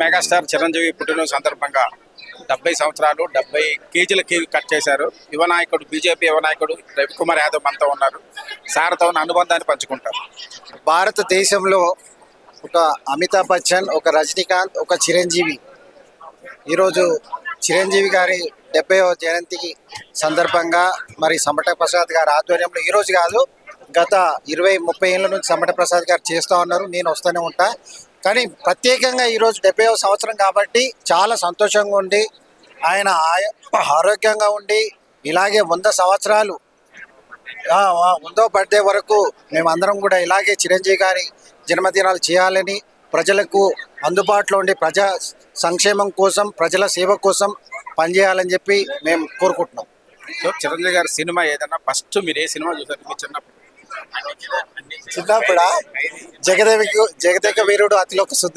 Megastar Chiranjeevi పుట్టినరోజు సందర్భంగా 70 సంవత్సరాలు 70 కేజీల కేక్ కట్ చేశారు. యువ నాయకుడు, బీజేపీ యువ నాయకుడు రవికుమార్ యాదవ్ మనతో ఉన్నారు. సార్తో ఉన్న అనుబంధాన్ని పంచుకుంటారు. భారతదేశంలో ఒక అమితాబ్ బచ్చన్, ఒక రజనీకాంత్, ఒక చిరంజీవి. ఈరోజు చిరంజీవి గారి 70వ జయంతికి సందర్భంగా మరి సంబట ప్రసాద్ గారి ఆధ్వర్యంలో ఈరోజు కాదు, గత 20-30 ఏళ్ళ నుంచి సంబట ప్రసాద్ గారు చేస్తూ ఉన్నారు. నేను వస్తూనే ఉంటా. కానీ ప్రత్యేకంగా ఈరోజు 70వ సంవత్సరం కాబట్టి చాలా సంతోషంగా ఉండి, ఆయన ఆరోగ్యంగా ఉండి ఇలాగే 100 సంవత్సరాలు 100వ బర్త్డే వరకు మేమందరం కూడా ఇలాగే చిరంజీవి గారి జన్మదినాలు చేయాలని, ప్రజలకు అందుబాటులో ఉండి ప్రజా సంక్షేమం కోసం, ప్రజల సేవ కోసం పనిచేయాలని చెప్పి మేము కోరుకుంటున్నాం. సో చిరంజీవి గారి సినిమా ఏదన్నా ఫస్ట్ మీరు ఏ సినిమా చూసారు మీ చిన్నప్పుడు? చిన్నప్పుడు జగదేక వీరుడు అతిలోక సుందరి.